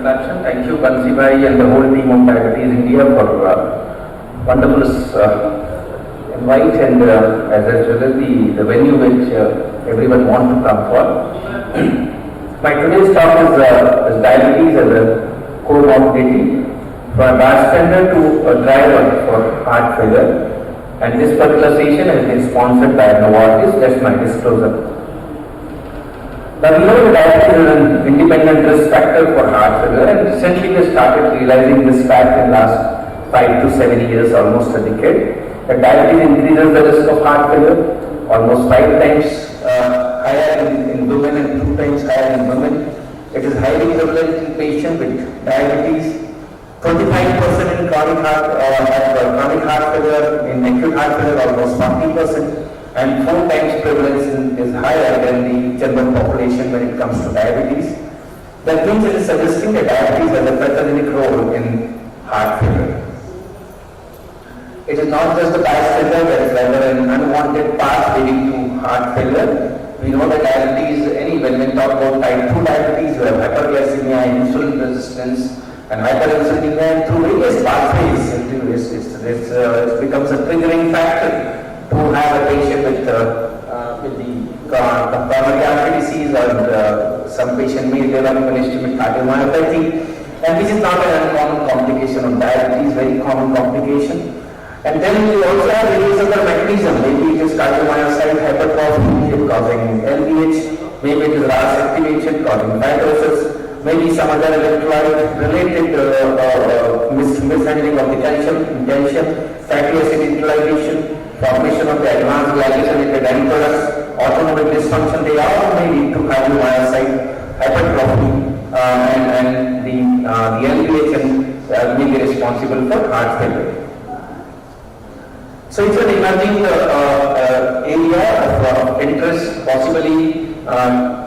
introduction. Thank you, Bansi Bhai and the whole team of Diabetes India for wonderful invite and as well as the venue which everyone wants to come for. My today's talk is diabetes as a comorbidity, from a bystander to a driver for heart failure, and this particular session has been sponsored by Novartis. That's my disclosure. Now we know that diabetes is an independent risk factor for heart failure, and recently we started realizing this fact in last 5 to 7 years, almost a decade, that diabetes increases the risk of heart failure almost 5 times higher in women and 2 times higher in women. It is highly prevalent in patients with diabetes. 25% in chronic heart failure, in acute heart failure almost 40%. And 4 times prevalence is higher than the general population when it comes to diabetes. That means it is suggesting that diabetes has a pathogenic role in heart failure. It is not just the bystander, there is rather an unwanted path leading to heart failure. We know that diabetes, when we talk about type 2 diabetes, you have hyperglycemia, insulin resistance, and hyperinsulinemia, and through various pathways, it becomes a triggering factor to have a patient with the coronary artery disease, or some patient may develop an ischemic cardiomyopathy, and this is not an uncommon complication of diabetes, very common complication. And then we also have various other mechanisms. Maybe it is cardiomyocyte hypertrophy causing LDH, maybe it is RAS activation causing fibrosis, maybe some other electrolyte related mishandling of the calcium, fatty acid utilization, formation of the advanced glycosylated end products, autonomic dysfunction. They all may lead to cardiomyocyte hypertrophy, and the LDH may be responsible for heart failure. So it's an emerging area of interest. Possibly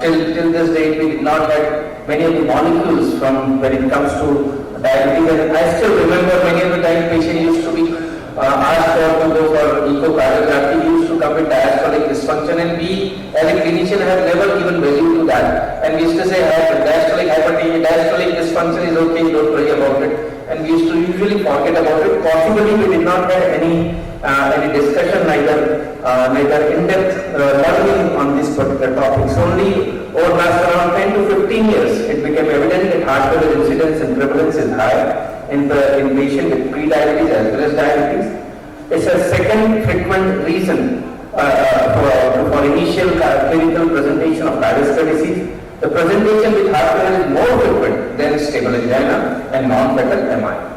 till this date we did not have many of the molecules from when it comes to diabetes. And I still remember many of the time patient used to be asked to go for echocardiography. He used to come with diastolic dysfunction, and we as a clinician have never given value to that. And we used to say diastolic hypertension, diastolic dysfunction is okay, don't worry about it. And we used to usually forget about it. Possibly we did not have any discussion, neither in-depth learning on this particular topic. So only over last around 10 to 15 years, it became evident that heart failure incidence and prevalence is high in patients with pre-diabetes as well as diabetes. It's a second frequent reason for initial clinical presentation of cardiovascular disease. The presentation with heart failure is more frequent than stable angina and non-fatal MI.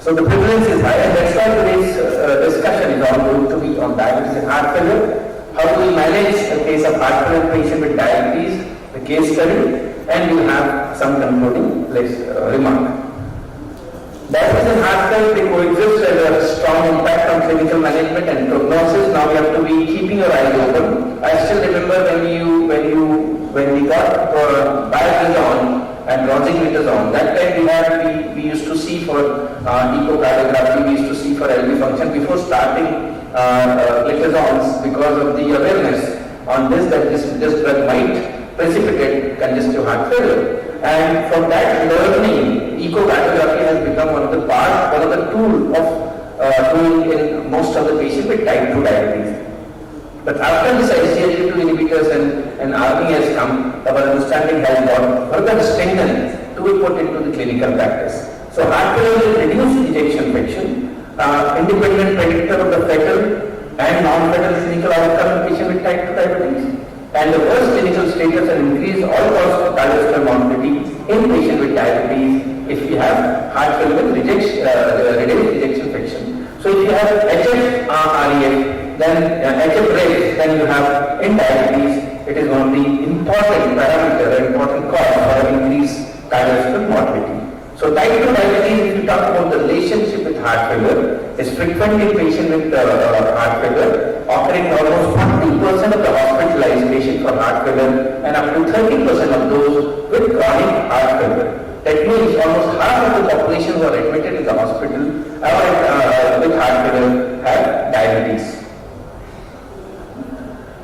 So the prevalence is high, and that's why today's discussion is all going to be on diabetes and heart failure. How do we manage a case of heart failure patient with diabetes, the case study, and we'll have some concluding remark. Diabetes and heart failure, they coexist, as a strong impact on clinical management and prognosis. Now we have to be keeping your eyes open. I still remember when we got Biagisone and Rosuvastatin. That time we used to see for echocardiography, we used to see for LV function before starting glitazones, because of the awareness on this, that this drug might precipitate congestive heart failure. And from that learning, echocardiography has become one of the tool of doing in most of the patients with type 2 diabetes. But after this SGLT2 inhibitors and RB has come, our understanding has got further strengthened to be put into the clinical practice. So heart failure will reduce ejection fraction, independent predictor of the fatal and non-fatal clinical outcome in patient with type 2 diabetes. And the worst clinical status and increase all cause of cardiovascular morbidity in patient with diabetes if we have heart failure with reduced ejection fraction. So if you have HF-REF, then HF-rate, then you have in diabetes, it is one of the important parameter, important cause for increased cardiovascular morbidity. So type 2 diabetes, if you talk about the relationship with heart failure, is frequent in patient with heart failure, occurring almost 40% of the hospitalized patient for heart failure and up to 30% of those with chronic heart failure. That means almost half of the population who are admitted in the hospital with heart failure have diabetes.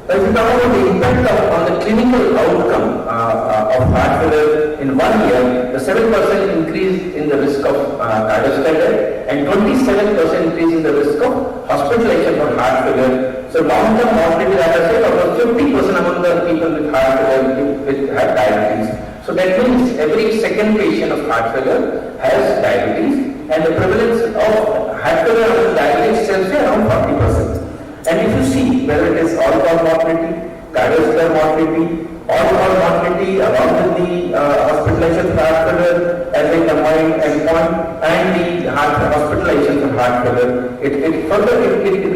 If you talk about the impact on the clinical outcome of heart failure in 1 year, the 7% in the risk of cardiovascular death and 27% increase in the risk of hospitalization for heart failure. So long-term mortality, as I said, about 50% among the people with heart failure have diabetes. So that means every second patient of heart failure has diabetes, and the prevalence of heart failure with diabetes tells you around 40%. And if you see whether it is all-cause mortality, cardiovascular mortality, all-cause mortality along with the hospitalization for heart failure as a combined endpoint and the hospitalization for heart failure, it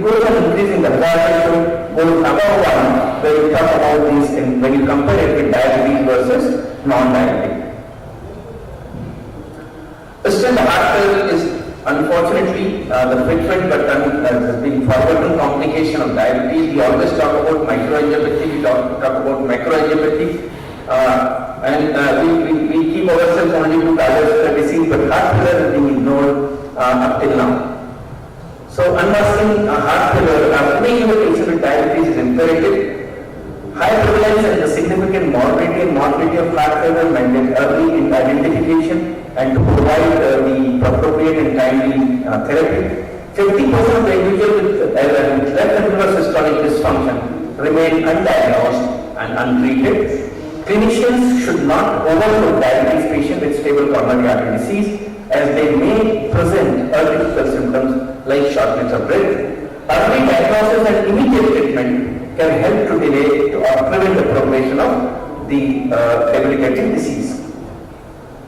goes on increasing. The hazard ratio goes above 1 when you talk about these when you compare it with diabetes versus non-diabetic. Still, the heart failure is unfortunately the frequent but the forgotten complication of diabetes. We always talk about microangiopathy, we talk about macroangiopathy, and we keep ourselves only to cardiovascular disease, but heart failure is being ignored up till now. So unmasking heart failure, making a patient with diabetes is imperative. High prevalence and the significant morbidity of heart failure mandate early in identification and to provide the appropriate and timely therapy. 50% of the individuals with left ventricular systolic dysfunction remain undiagnosed and untreated. Clinicians should not overlook diabetes patients with stable coronary artery disease, as they may present early symptoms like shortness of breath. Early diagnosis and immediate treatment can help to delay or prevent the progression of the debilitating disease.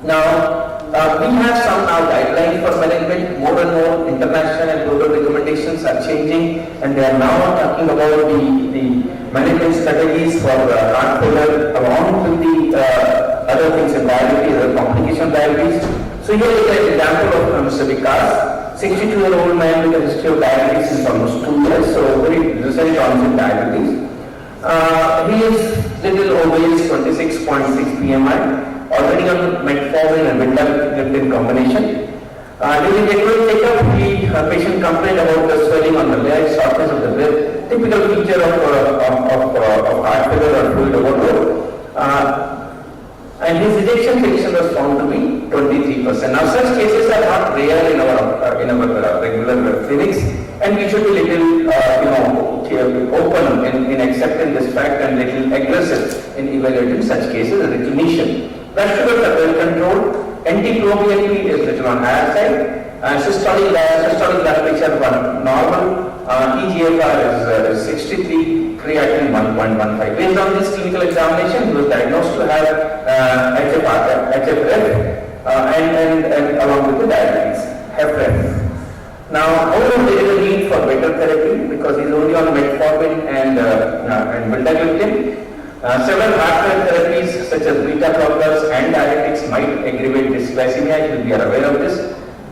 Now, we have some now guidelines for management. More and more international and global recommendations are changing, and they are now talking about the management strategies for heart failure along with the other things in diabetes, other complication of diabetes. So here is an example of Mr. Vikas, 62-year-old man with a history of diabetes since almost 2 years, so very recent onset diabetes. He is little obese, 26.6 BMI. Already on metformin and vildagliptin combination. During the regular checkup, the patient complained about the swelling on the legs, shortness of the breath, typical feature of heart failure or fluid overload. And his ejection fraction was found to be 23%. Now, such cases are not rare in our regular clinics, and we should be little, open in accepting this fact and little aggressive in evaluating such cases as a clinician. Blood sugars are well controlled. NT-proBNP is little on higher side. Systolic blood pressure was normal. eGFR is 63. Creatinine 1.15. Based on this clinical examination, he was diagnosed to have HFrEF and along with the diabetes, HFrEF. Now, however, there is a need for better therapy because he is only on metformin and vildagliptin. Several heart failure therapies such as beta blockers and diuretics might aggravate dysglycemia. We are aware of this.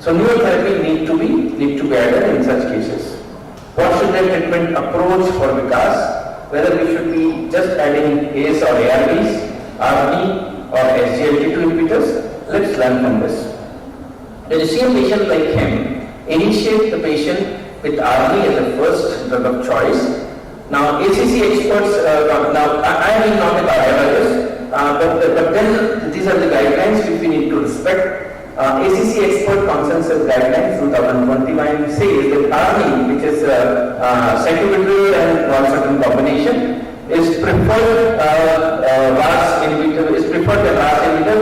So newer therapy need to be added in such cases. What should the treatment approach for Vikas? Whether we should be just adding ACE or ARBs, RB or SGLT2 inhibitors? Let's learn from this. When you see a patient like him, initiate the patient with RB as the first drug of choice. Now, ACC experts, I am not a cardiologist, but then these are the guidelines which we need to respect. ACC expert consensus guidelines 2021 says that RB, which is sacubitril and valsartan combination, is preferred RAS inhibitor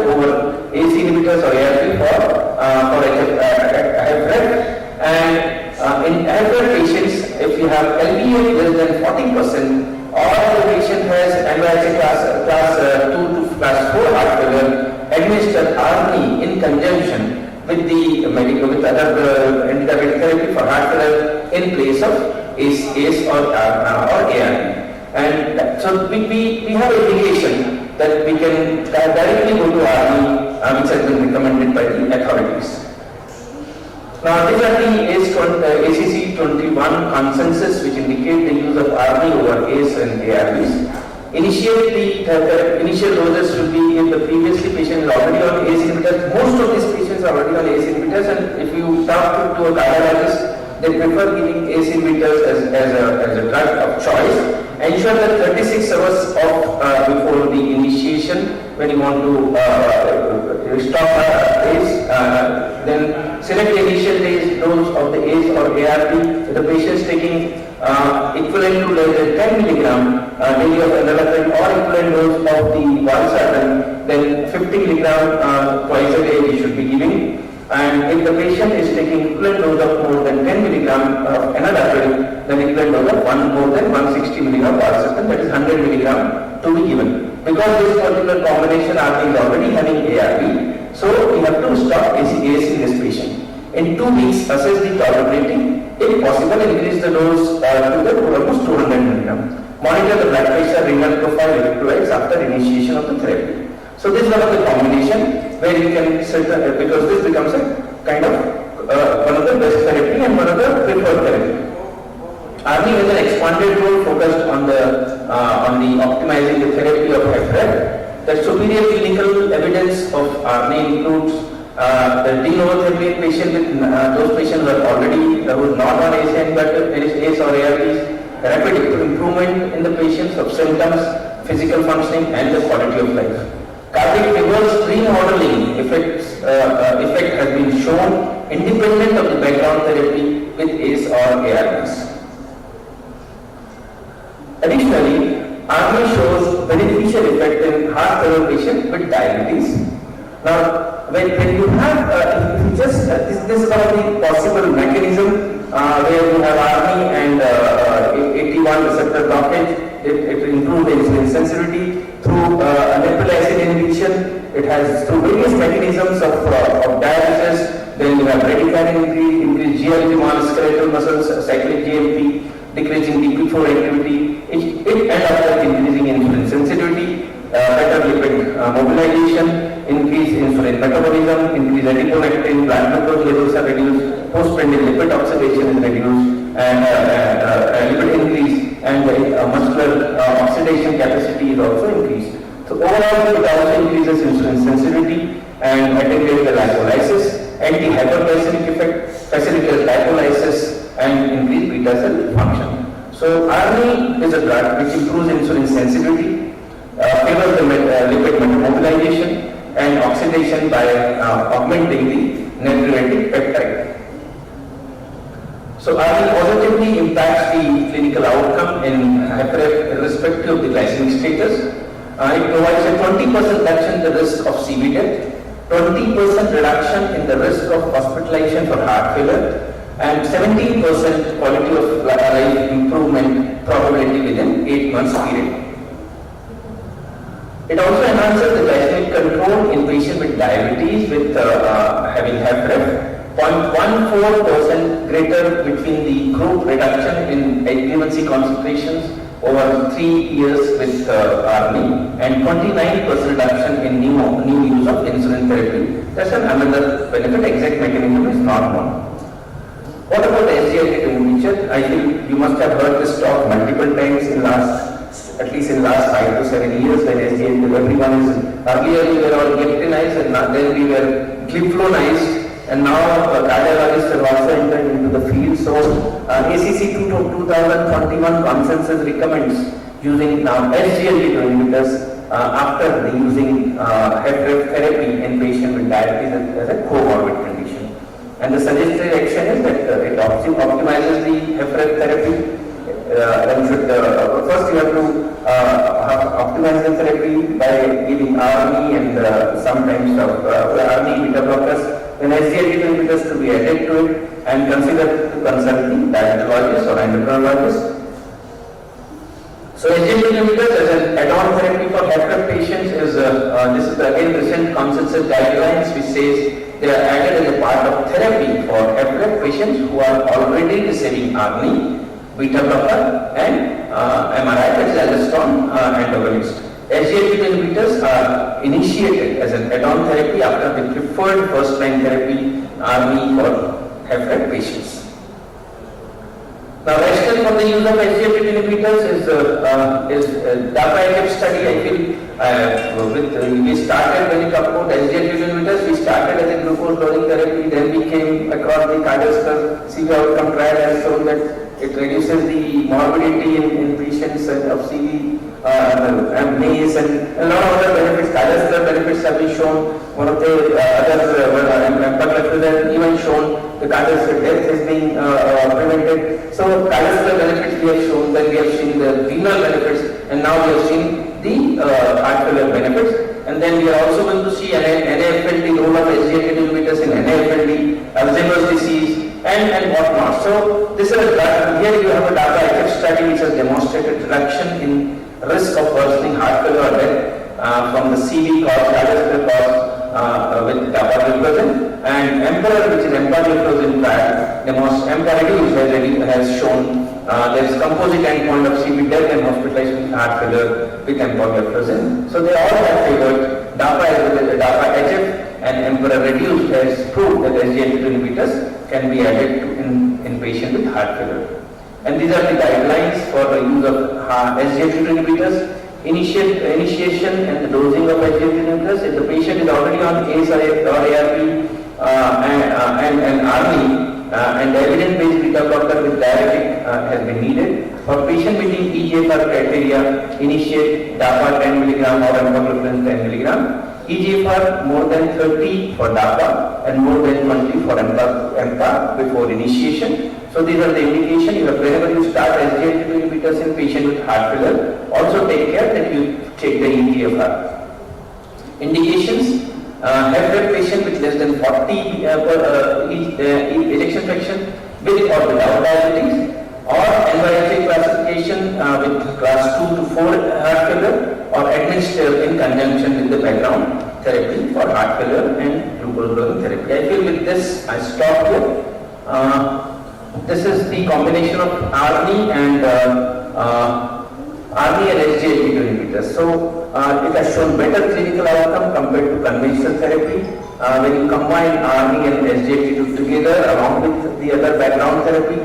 over AC inhibitors or ARB for HFrEF. And in HFrEF patients, if you have LPA less than 40% or the patient has NYHA class 2 to class 4 heart failure, administer RB in conjunction with other antidiabetic therapy for heart failure in place of ACE or ARB. And so we have a indication that we can directly go to RB, which has been recommended by the authorities. Now, these are the ACC 21 consensus which indicate the use of RB over ACE and ARBs. Initial doses should be if the previously patient is already on ACE inhibitors. Most of these patients are already on ACE inhibitors, and if you talk to a cardiologist, they prefer giving ACE inhibitors as a drug of choice. ensure that 36 hours of before the initiation, when you want to stop ACE, then select the initial dose of the ACE or ARB. If the patient is taking equivalent to less than 10 milligram daily of enalapril or equivalent dose of the valsartan, then 50 milligram twice a day we should be giving. And if the patient is taking equivalent dose of more than 10 milligram of enalapril, then equivalent dose of more than 160 milligram valsartan, that is 100 milligram to be given. Because this particular combination RB is already having ARB, so we have to stop ACE in this patient. In 2 weeks, assess the tolerability. If possible, increase the dose to almost 200 milligram. Monitor the blood pressure, renal profile, electrolytes after initiation of the therapy. So this is one of the combination where you can set because this becomes a kind of one of the best therapy and one of the preferred therapy. ARNI has an expanded role focused on the optimizing the therapy of HFrEF. The superior clinical evidence of ARNI includes the de novo therapy patient with those patients who are already who are not on ACE but ACE or ARBs, rapid improvement in the patients of symptoms, physical functioning and the quality of life. Cardiac reverse remodeling effect has been shown independent of the background therapy with ACE or ARBs. Additionally, ARNI shows beneficial effect in heart failure patients with diabetes. Now, when you have, if you just, this is one of the possible mechanism where you have ARNI and AT1 receptor blockage. It improves insulin sensitivity through neprilysin inhibition. It has through various mechanisms of dialysis. Then you have bradykinin increase GLP-1, skeletal muscles, cyclic GMP, decreasing DP4 activity. It ends up increasing insulin sensitivity, better lipid mobilization, increase insulin metabolism, increase adiponectin, blood glucose levels are reduced, postprandial lipid oxidation is reduced, and lipid increase, and muscular oxidation capacity is also increased. So overall, it also increases insulin sensitivity and attenuates the lipolysis, anti-hyperglycemic effect, facilitates lipolysis, and increase beta cell function. So ARNI is a drug which improves insulin sensitivity, favors the lipid mobilization and oxidation by augmenting the natriuretic peptide. So ARNI positively impacts the clinical outcome in HFrEF irrespective of the glycemic status. It provides a 20% reduction in the risk of CV death, 20% reduction in the risk of hospitalization for heart failure, and 17% quality of life improvement probability within 8 months period. It also enhances the glycemic control in patients with diabetes with having HFrEF. 0.14% greater between the group reduction in HbA1c concentrations over 3 years with ARNI and 29% reduction in new use of insulin therapy. That's another benefit. Exact mechanism is not known. What about the SGLT2 inhibitor? I think you must have heard this talk multiple times in at least in last 5 to 7 years when SGLT2, everyone is, earlier we were all gliptinized and then we were gliflonized, and now cardiologists have also entered into the field. So ACC 2021 consensus recommends using now SGLT2 inhibitors after using HFrEF therapy in patients with diabetes as a comorbid condition. And the suggested action is that it optimizes the HFrEF therapy. First you have to optimize the therapy by giving ARNI and sometimes ARNI beta blockers, then SGLT2 inhibitors to be added to it, and consider to consult the diabetologist or endocrinologist. So SGLT2 inhibitors as an add-on therapy for HFrEF patients is this is again recent consensus guidelines which says they are added as a part of therapy for HFrEF patients who are already receiving ARNI, beta blocker, and MRI, that is aldosterone antagonist. SGLT2 inhibitors are initiated as an add-on therapy after the preferred first-line therapy ARNI for HFrEF patients. Now, rationale for the use of SGLT2 inhibitors is DAPA-HF study. I feel we started when we talked about SGLT2 inhibitors, we started as a glucose lowering therapy, then we came across the cardiovascular CV outcome trial has shown that It reduces the morbidity in patients of CV, MACE, and a lot of other benefits. Cardiovascular benefits have been shown. One of the other empagliflozin even shown the cardiovascular death has been prevented. So cardiovascular benefits we have shown, then we have seen the renal benefits, and now we have seen the heart failure benefits. And then we are also going to see NAFLD, role of SGLT2 inhibitors in NAFLD, Alzheimer's disease, and whatnot. So this is here you have a data study which has demonstrated reduction in risk of worsening heart failure or death from the CV cause, cardiovascular cause with dapagliflozin, and Emperor, which is empagliflozin trial, EMPA-REDUCE has shown there is composite endpoint of CV death and hospitalization with heart failure with empagliflozin. So they all have favored DAPA as well as DAPA-HF, and Emperor-REDUCE has proved that SGLT2 inhibitors can be added to in patient with heart failure. And these are the guidelines for the use of SGLT2 inhibitors. Initiation and the dosing of SGLT2 inhibitors. If the patient is already on ACE or ARB and ARNI, and the evidence-based beta blocker with diuretic has been needed. For patient meeting eGFR criteria, initiate DAPA 10 mg or empagliflozin 10 mg. eGFR more than 30 for DAPA and more than 20 for EMPA before initiation. So these are the indications. Whenever you start SGLT2 inhibitors in patient with heart failure, also take care that you check the eGFR. Indications. HFrEF patient with less than 40 ejection fraction with or without diabetes, or NYHA classification with class 2 to 4 heart failure, or administered in conjunction with the background therapy for heart failure and glucose-lowering therapy. I feel with this I stop here. This is the combination of ARNI and SGLT2 inhibitors. So it has shown better clinical outcome compared to conventional therapy. When you combine ARNI and SGLT2 together along with the other background therapy,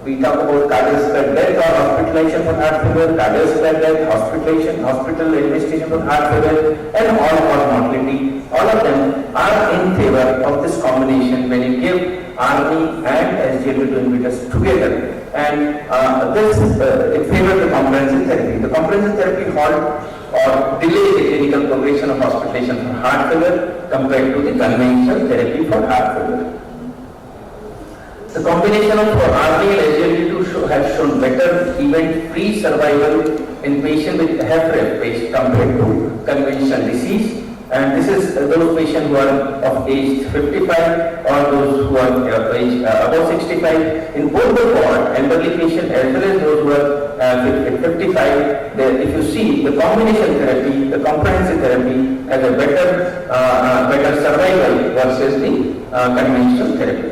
we talk about cardiovascular death or hospitalization for heart failure, cardiovascular death, hospitalization, hospital administration for heart failure, and all-cause mortality. All of them are in favor of this combination when you give ARNI and SGLT2 inhibitors together. And it favors the comprehensive therapy. The comprehensive therapy halt or delay the clinical progression of hospitalization for heart failure compared to the conventional therapy for heart failure. The combination of ARNI and SGLT2 has shown better event-free survival in patients with HFrEF compared to conventional disease. And this is those patients who are of age 55 or those who are age above 65. In both the cohort, elderly patients as well as those who are 55, if you see the combination therapy, the comprehensive therapy has a better survival versus the conventional therapy.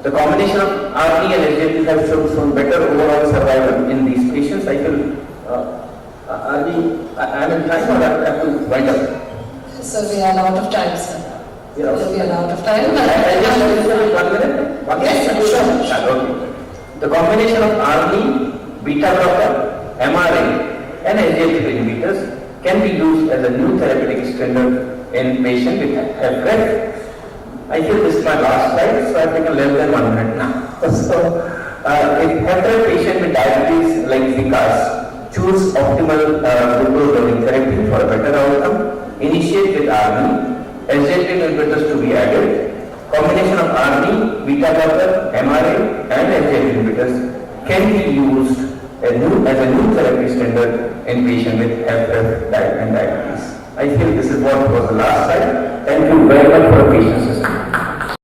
The combination of ARNI and SGLT has shown better overall survival in these patients. I feel. I'm in time or I have to wind up? So we are out of time, sir. We are out of time. I just 1 minute? Yes, sure. Okay. The combination of ARNI, beta blocker, MRA and SGLT2 inhibitors can be used as a new therapeutic standard in patients with HFrEF. I feel this is my last slide, so I've taken less than 1 minute now. So, if HFrEF patient with diabetes like Vikas, choose optimal glucose-lowering therapy for a better outcome. Initiate with ARNI, SGLT2 inhibitors to be added. Combination of ARNI, beta blocker, MRA, and SGLT2 inhibitors can be used as a new therapy standard in patients with HFrEF and diabetes. I feel this is what was the last slide. Thank you very much for your patience.